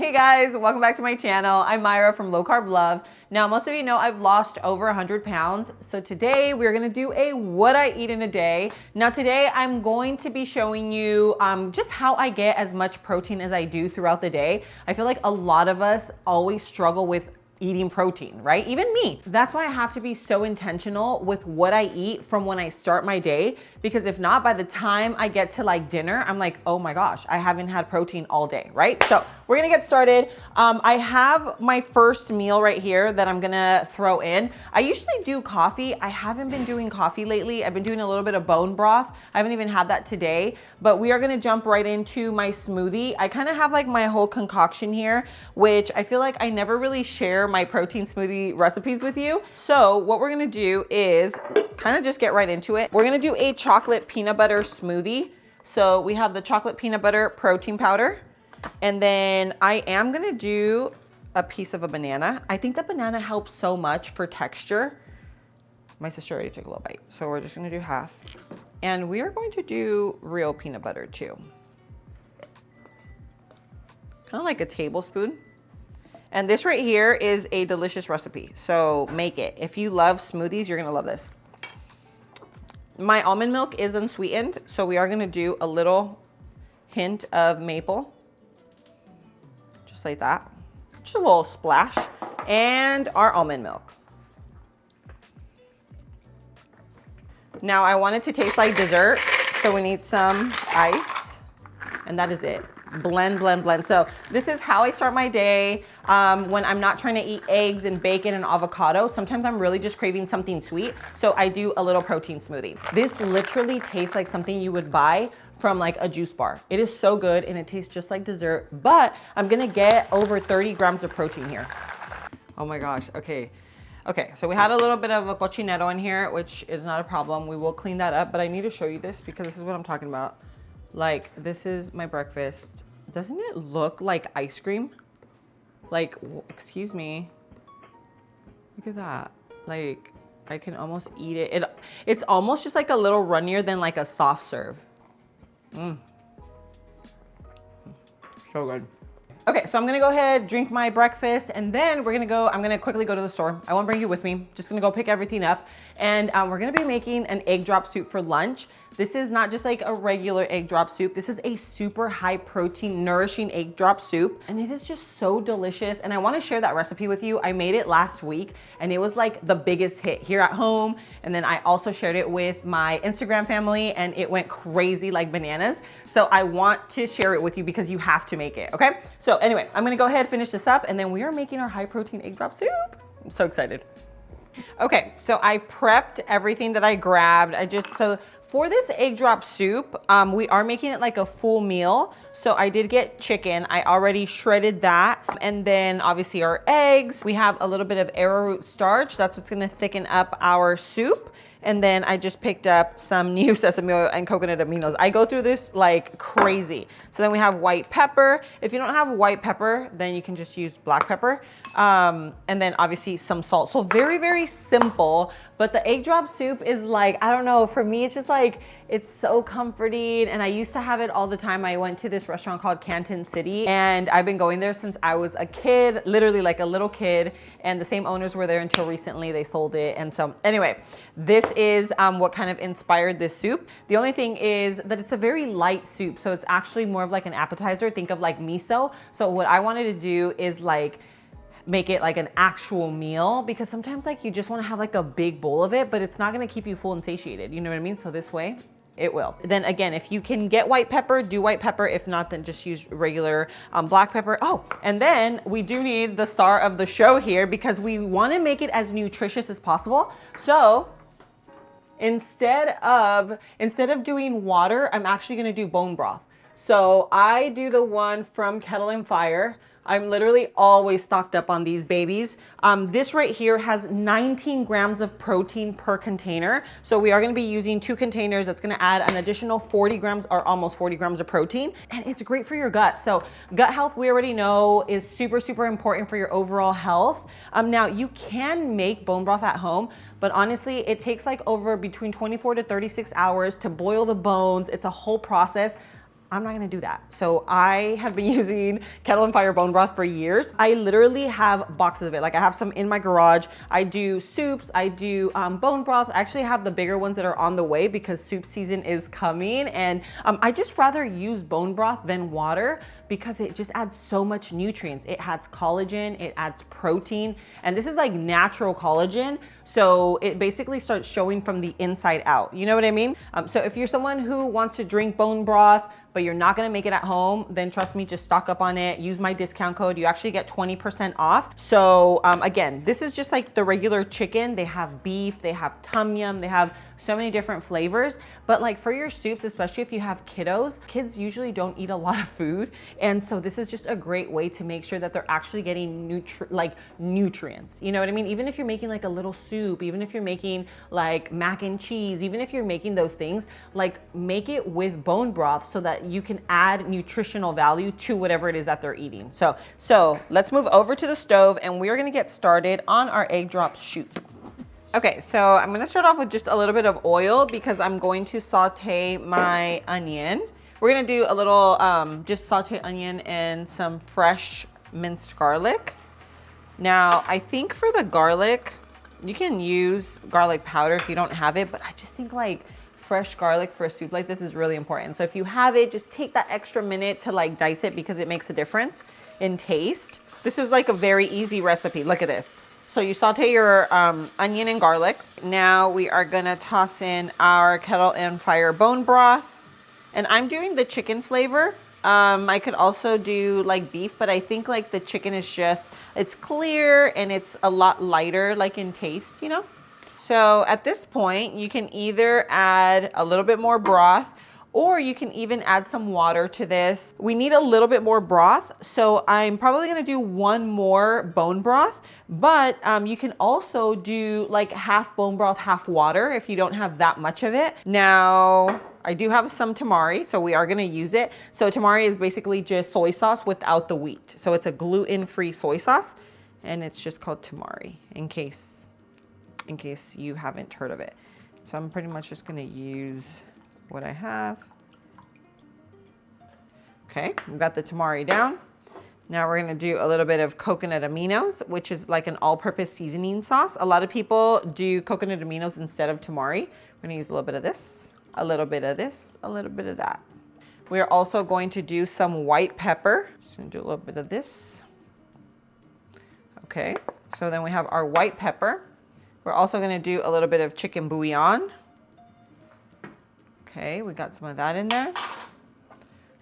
Hey guys, welcome back to my channel. I'm Myra from Low Carb Love. Now, most of you know I've lost over 100 pounds. So today we're gonna do a what I eat in a day. Now today I'm going to be showing you just how I get as much protein as I do throughout the day. I feel like a lot of us always struggle with eating protein, right? Even me. That's why I have to be so intentional with what I eat from when I start my day, because if not, by the time I get to like dinner, I'm like, oh my gosh, I haven't had protein all day, right? So we're gonna get started. I have my first meal right here that I'm gonna throw in. I usually do coffee. I haven't been doing coffee lately. I've been doing a little bit of bone broth. I haven't even had that today, but we are gonna jump right into my smoothie. I kind of have like my whole concoction here, which I feel like I never really share my protein smoothie recipes with you. So what we're gonna do is kind of just get right into it. We're gonna do a chocolate peanut butter smoothie. So we have the chocolate peanut butter protein powder, and then I am gonna do a piece of a banana. I think the banana helps so much for texture. My sister already took a little bite, so we're just gonna do half. And we are going to do real peanut butter too. Kind of like a tablespoon. And this right here is a delicious recipe, so make it. If you love smoothies, you're gonna love this. My almond milk is unsweetened, so we are gonna do a little hint of maple, just like that. Just a little splash, and our almond milk. Now I want it to taste like dessert, so we need some ice, and that is it. Blend, blend, blend. So this is how I start my day when I'm not trying to eat eggs and bacon and avocado. Sometimes I'm really just craving something sweet, so I do a little protein smoothie. This literally tastes like something you would buy from like a juice bar. It is so good and it tastes just like dessert, but I'm gonna get over 30 grams of protein here. Oh my gosh, okay. Okay, so we had a little bit of a cochinero in here, which is not a problem. We will clean that up, but I need to show you this because this is what I'm talking about. Like, this is my breakfast. Doesn't it look like ice cream? Like, excuse me. Look at that. Like, I can almost eat it. It's almost just like a little runnier than like a soft serve. So good. Okay, so I'm gonna go ahead, drink my breakfast, and then I'm gonna quickly go to the store. I won't bring you with me. Just gonna go pick everything up. And we're gonna be making an egg drop soup for lunch. This is not just like a regular egg drop soup. This is a super high protein, nourishing egg drop soup. And it is just so delicious. And I wanna share that recipe with you. I made it last week and it was like the biggest hit here at home. And then I also shared it with my Instagram family and it went crazy like bananas. So I want to share it with you because you have to make it, okay? So anyway, I'm gonna go ahead, finish this up, and then we are making our high protein egg drop soup. I'm so excited. Okay, so I prepped everything that I grabbed. So for this egg drop soup, we are making it like a full meal. So I did get chicken. I already shredded that. And then obviously our eggs. We have a little bit of arrowroot starch. That's what's gonna thicken up our soup. And then I just picked up some new sesame oil and coconut aminos. I go through this like crazy. So then we have white pepper. If you don't have white pepper, then you can just use black pepper. And then obviously some salt. So very, very simple, but the egg drop soup is like, I don't know, for me, it's just like, it's so comforting. And I used to have it all the time. I went to this restaurant called Canton City and I've been going there since I was a kid, literally like a little kid. And the same owners were there until recently, they sold it. And so anyway, this is what kind of inspired this soup. The only thing is that it's a very light soup. So it's actually more of like an appetizer. Think of like miso. So what I wanted to do is like, make it like an actual meal, because sometimes like you just want to have like a big bowl of it, but it's not going to keep you full and satiated. You know what I mean? So this way it will. Then again, if you can get white pepper, do white pepper. If not, then just use regular black pepper. Oh, and then we do need the star of the show here because we want to make it as nutritious as possible. So instead of doing water, I'm actually going to do bone broth. So I do the one from Kettle and Fire. I'm literally always stocked up on these babies. This right here has 19 grams of protein per container. So we are gonna be using 2 containers. That's gonna add an additional 40 grams or almost 40 grams of protein. And it's great for your gut. So gut health, we already know, is super, super important for your overall health. Now you can make bone broth at home, but honestly, it takes like over between 24 to 36 hours to boil the bones. It's a whole process. I'm not gonna do that. So I have been using Kettle and Fire bone broth for years. I literally have boxes of it. Like I have some in my garage. I do soups, I do bone broth. I actually have the bigger ones that are on the way because soup season is coming. And I just rather use bone broth than water because it just adds so much nutrients. It adds collagen, it adds protein, and this is like natural collagen. So it basically starts showing from the inside out. You know what I mean? So if you're someone who wants to drink bone broth, but you're not gonna make it at home, then trust me, just stock up on it. Use my discount code. You actually get 20% off. So again, this is just like the regular chicken. They have beef, they have tom yum, they have so many different flavors. But like for your soups, especially if you have kiddos, kids usually don't eat a lot of food. And so this is just a great way to make sure that they're actually getting nutrients. You know what I mean? Even if you're making like a little soup, even if you're making like mac and cheese, even if you're making those things, like make it with bone broth so that you can add nutritional value to whatever it is that they're eating. So let's move over to the stove and we're gonna get started on our egg drop shoot. Okay, so I'm gonna start off with just a little bit of oil because I'm going to saute my onion. We're gonna do a little just saute onion and some fresh minced garlic. Now, I think for the garlic, you can use garlic powder if you don't have it, but I just think like fresh garlic for a soup like this is really important. So if you have it, just take that extra minute to like dice it because it makes a difference in taste. This is like a very easy recipe. Look at this. So you saute your onion and garlic. Now we are gonna toss in our Kettle and Fire bone broth. And I'm doing the chicken flavor. I could also do like beef, but I think like the chicken is just, it's clear and it's a lot lighter like in taste, you know? So at this point, you can either add a little bit more broth or you can even add some water to this. We need a little bit more broth, so I'm probably gonna do one more bone broth, but you can also do like half bone broth, half water if you don't have that much of it. Now, I do have some tamari, so we are gonna use it. So tamari is basically just soy sauce without the wheat. So it's a gluten-free soy sauce, and it's just called tamari in case you haven't heard of it. So I'm pretty much just gonna use what I have. Okay, we've got the tamari down. Now we're gonna do a little bit of coconut aminos, which is like an all-purpose seasoning sauce. A lot of people do coconut aminos instead of tamari. We're gonna use a little bit of this, a little bit of this, a little bit of that. We are also going to do some white pepper. Just gonna do a little bit of this. Okay, so then we have our white pepper. We're also gonna do a little bit of chicken bouillon. Okay, we got some of that in there.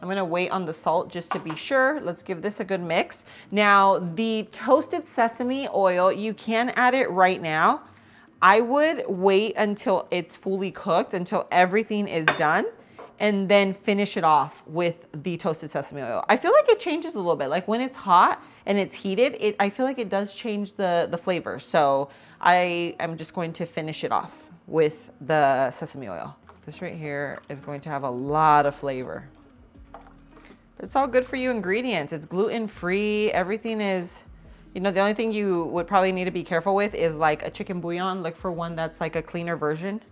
I'm gonna wait on the salt just to be sure. Let's give this a good mix. Now, the toasted sesame oil, you can add it right now. I would wait until it's fully cooked, until everything is done, and then finish it off with the toasted sesame oil. I feel like it changes a little bit. Like when it's hot and it's heated, I feel like it does change the flavor. So I am just going to finish it off with the sesame oil. This right here is going to have a lot of flavor. But it's all good for you ingredients. It's gluten-free. Everything is, you know, the only thing you would probably need to be careful with is like a chicken bouillon. Look for one that's like a cleaner version,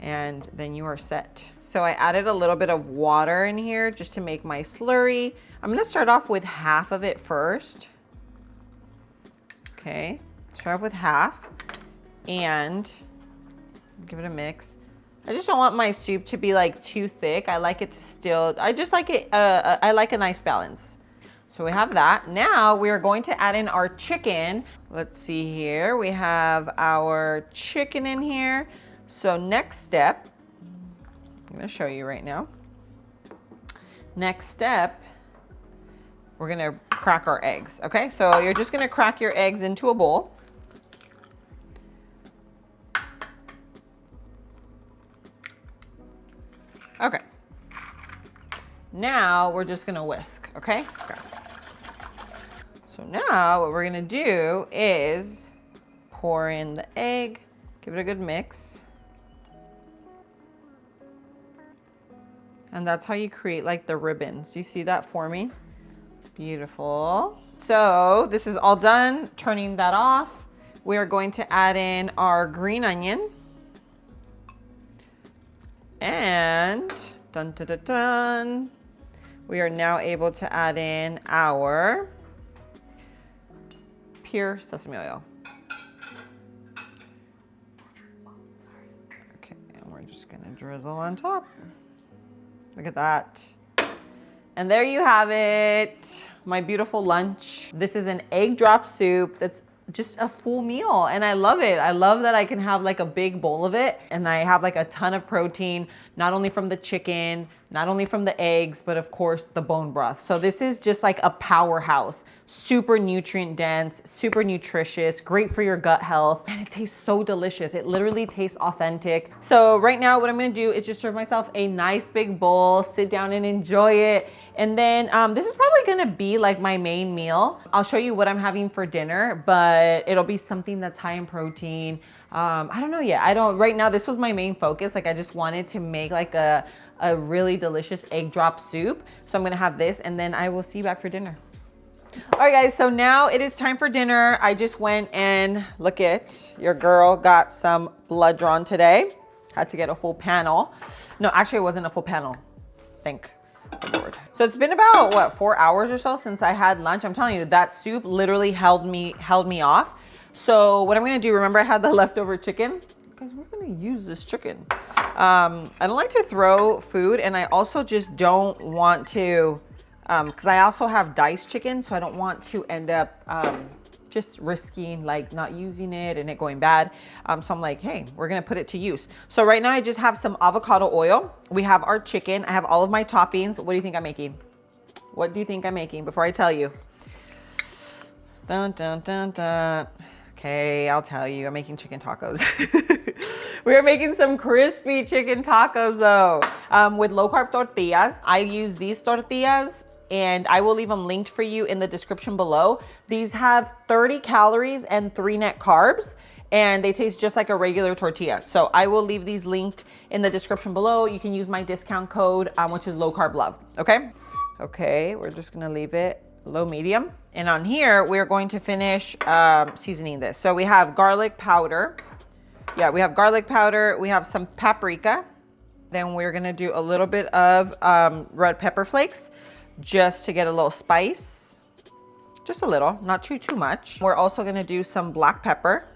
and then you are set. So I added a little bit of water in here just to make my slurry. I'm gonna start off with half of it first. Okay, start off with half and give it a mix. I just don't want my soup to be like too thick. I like it to still, I just like it, I like a nice balance. So we have that. Now we are going to add in our chicken. Let's see here. We have our chicken in here. So next step, I'm gonna show you right now. Next step, we're gonna crack our eggs, okay? So you're just gonna crack your eggs into a bowl. Okay. Now we're just gonna whisk, okay? Okay. So now what we're gonna do is pour in the egg, give it a good mix. And that's how you create like the ribbons. Do you see that forming? Beautiful. So this is all done, turning that off. We are going to add in our green onion. And dun dun dun dun. we are now able to add in our pure sesame oil. Okay, and we're just gonna drizzle on top. Look at that. And there you have it, my beautiful lunch. This is an egg drop soup that's just a full meal, and I love it. I love that I can have like a big bowl of it, and I have like a ton of protein, not only from the chicken, not only from the eggs, but of course the bone broth. So this is just like a powerhouse, super nutrient dense, super nutritious, great for your gut health, and it tastes so delicious. It literally tastes authentic. So right now what I'm gonna do is just serve myself a nice big bowl, sit down and enjoy it. And then this is probably gonna be like my main meal. I'll show you what I'm having for dinner, but it'll be something that's high in protein. I don't know yet. Right now this was my main focus. Like I just wanted to make like a really delicious egg drop soup. So I'm gonna have this, and then I will see you back for dinner. All right guys, so now it is time for dinner. I just went and look it, your girl got some blood drawn today. Had to get a full panel. No, actually it wasn't a full panel, thank the Lord. So it's been about what, 4 hours or so since I had lunch. I'm telling you, that soup literally held me off. So what I'm gonna do, remember I had the leftover chicken? Guys, we're gonna use this chicken. I don't like to throw food, and I also just don't want to, because I also have diced chicken, so I don't want to end up just risking like not using it and it going bad. So I'm like, hey, we're gonna put it to use. So right now I just have some avocado oil. We have our chicken. I have all of my toppings. What do you think I'm making? What do you think I'm making before I tell you? Dun, dun, dun, dun. Okay, I'll tell you, I'm making chicken tacos. We are making some crispy chicken tacos though, with low carb tortillas. I use these tortillas, and I will leave them linked for you in the description below. These have 30 calories and 3 net carbs, and they taste just like a regular tortilla. So I will leave these linked in the description below. You can use my discount code, which is low carb love, okay? Okay, we're just gonna leave it low medium. And on here, we're going to finish seasoning this. So we have garlic powder. Yeah, we have garlic powder. We have some paprika. Then we're gonna do a little bit of red pepper flakes just to get a little spice. Just a little, not too much. We're also gonna do some black pepper.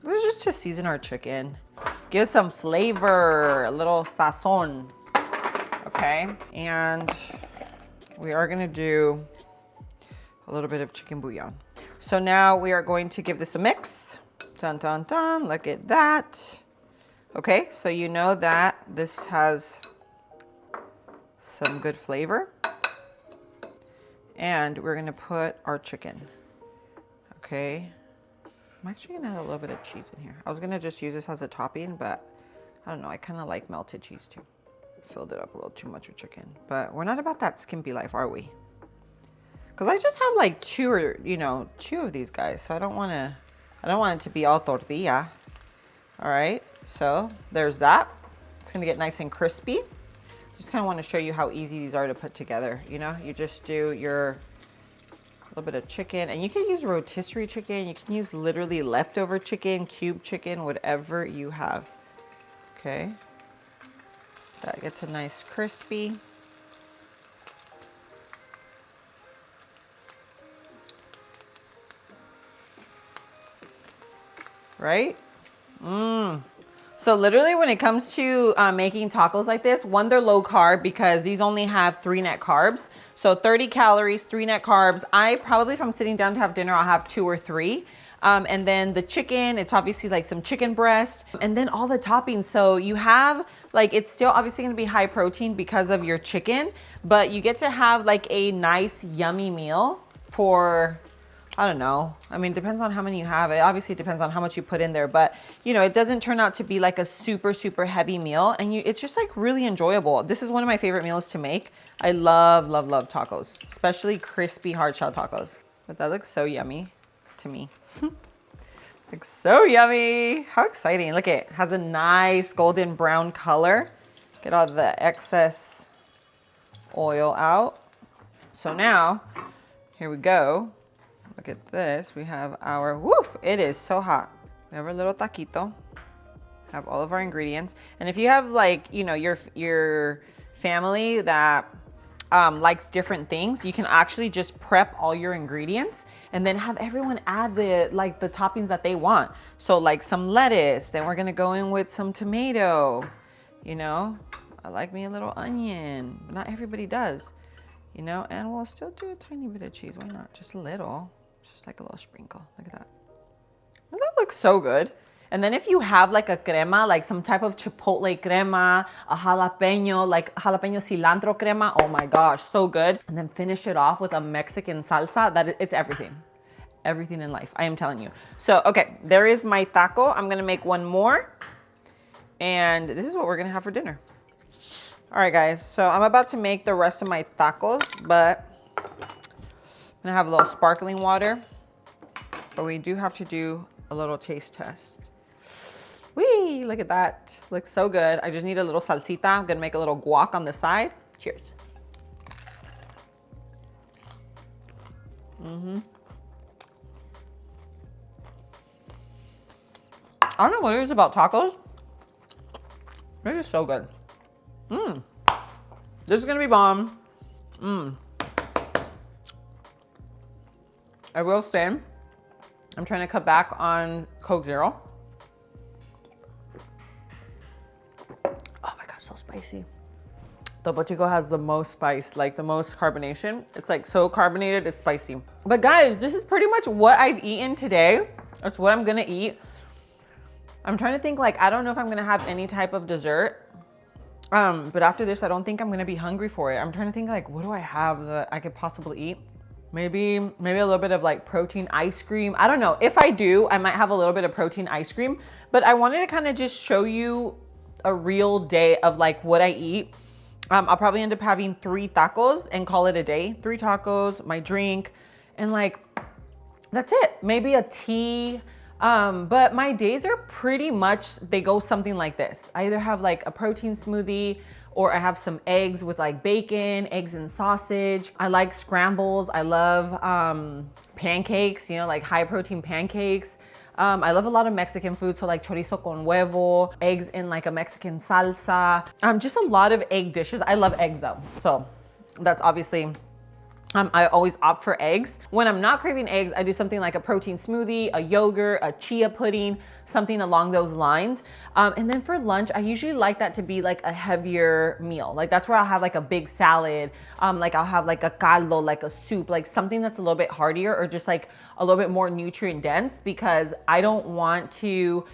This is just to season our chicken. Give it some flavor, a little sazon. Okay, and we are gonna do a little bit of chicken bouillon. So now we are going to give this a mix. Dun, dun, dun, look at that. Okay, so you know that this has some good flavor. And we're gonna put our chicken. Okay, I'm actually gonna add a little bit of cheese in here. I was gonna just use this as a topping, but I don't know, I kinda like melted cheese too. Filled it up a little too much with chicken, but we're not about that skimpy life, are we? Because I just have like two of these guys, so I don't want it to be all tortilla. All right, so there's that. It's gonna get nice and crispy. Just kind of want to show you how easy these are to put together. You know, you just do your little bit of chicken, and you can use rotisserie chicken. You can use literally leftover chicken, cube chicken, whatever you have. Okay, that gets a nice crispy. Right? So literally when it comes to making tacos like this, one, they're low carb because these only have 3 net carbs. So 30 calories, 3 net carbs. I probably, if I'm sitting down to have dinner, I'll have 2 or 3. And then the chicken, it's obviously like some chicken breast, and then all the toppings. So you have like, it's still obviously gonna be high protein because of your chicken, but you get to have like a nice yummy meal for, I don't know. I mean, depends on how many you have. It obviously depends on how much you put in there, but you know, it doesn't turn out to be like a super, super heavy meal, and it's just like really enjoyable. This is one of my favorite meals to make. I love, love, love tacos, especially crispy hard shell tacos. But that looks so yummy to me. Looks so yummy. How exciting. Look, it has a nice golden brown color. Get all the excess oil out. So now, here we go. Look at this. We have our, woof, it is so hot. We have our little taquito. Have all of our ingredients. And if you have like, you know, your family that likes different things, you can actually just prep all your ingredients and then have everyone add the toppings that they want. So like some lettuce, then we're gonna go in with some tomato, you know, I like me a little onion, but not everybody does, you know, and we'll still do a tiny bit of cheese. Why not? Just a little, just like a little sprinkle. Look at that. Well, that looks so good. And then if you have like a crema, like some type of chipotle crema, a jalapeno, like jalapeno cilantro crema, oh my gosh, so good. And then finish it off with a Mexican salsa, it's everything. Everything in life, I am telling you. So, okay, there is my taco. I'm gonna make one more. And this is what we're gonna have for dinner. All right, guys, so I'm about to make the rest of my tacos, but I'm gonna have a little sparkling water. But we do have to do a little taste test. Whee, look at that. Looks so good. I just need a little salsita. I'm gonna make a little guac on the side. Cheers. I don't know what it is about tacos. They're just so good. This is gonna be bomb. I will say, I'm trying to cut back on Coke Zero. Oh my God, so spicy. The Bochico has the most spice, like the most carbonation. It's like so carbonated, it's spicy. But guys, this is pretty much what I've eaten today. It's what I'm gonna eat. I'm trying to think, like, I don't know if I'm gonna have any type of dessert. But after this, I don't think I'm gonna be hungry for it. I'm trying to think, like, what do I have that I could possibly eat? Maybe a little bit of like protein ice cream. I don't know. If I do, I might have a little bit of protein ice cream, but I wanted to kind of just show you a real day of like what I eat. I'll probably end up having 3 tacos and call it a day. 3 tacos, my drink, and like, that's it. Maybe a tea. But my days are pretty much, they go something like this. I either have like a protein smoothie, or I have some eggs with like bacon, eggs and sausage. I like scrambles. I love pancakes, you know, like high protein pancakes. I love a lot of Mexican food, so like chorizo con huevo, eggs in like a Mexican salsa. Just a lot of egg dishes. I love eggs though, so that's obviously, I always opt for eggs. When I'm not craving eggs, I do something like a protein smoothie, a yogurt, a chia pudding, something along those lines. And then for lunch, I usually like that to be like a heavier meal. Like that's where I'll have like a big salad. Like I'll have like a caldo, like a soup, like something that's a little bit heartier or just like a little bit more nutrient dense, because I don't want to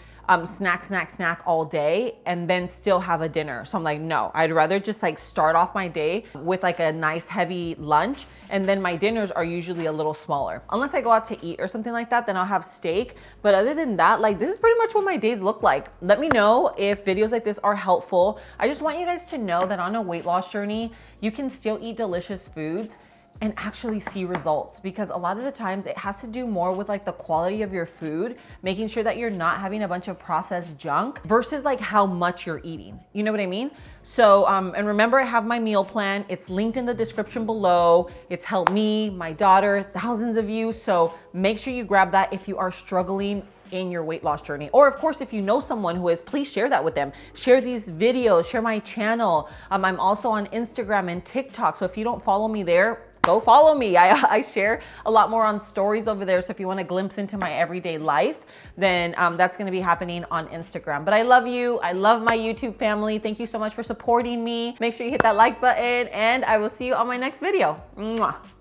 snack all day and then still have a dinner. So I'm like, no, I'd rather just like start off my day with like a nice heavy lunch, and then my dinners are usually a little smaller. Unless I go out to eat or something like that, then I'll have steak. But other than that, like this is pretty much what my days look like. Let me know if videos like this are helpful. I just want you guys to know that on a weight loss journey, you can still eat delicious foods and actually see results, because a lot of the times it has to do more with like the quality of your food, making sure that you're not having a bunch of processed junk versus like how much you're eating. You know what I mean? So, and remember, I have my meal plan. It's linked in the description below. It's helped me, my daughter, thousands of you. So make sure you grab that if you are struggling in your weight loss journey. Or of course, if you know someone who is, please share that with them. Share these videos, share my channel. I'm also on Instagram and TikTok. So if you don't follow me there, go follow me. I share a lot more on stories over there. So if you want a glimpse into my everyday life, then that's going to be happening on Instagram. But I love you. I love my YouTube family. Thank you so much for supporting me. Make sure you hit that like button, and I will see you on my next video. Mwah.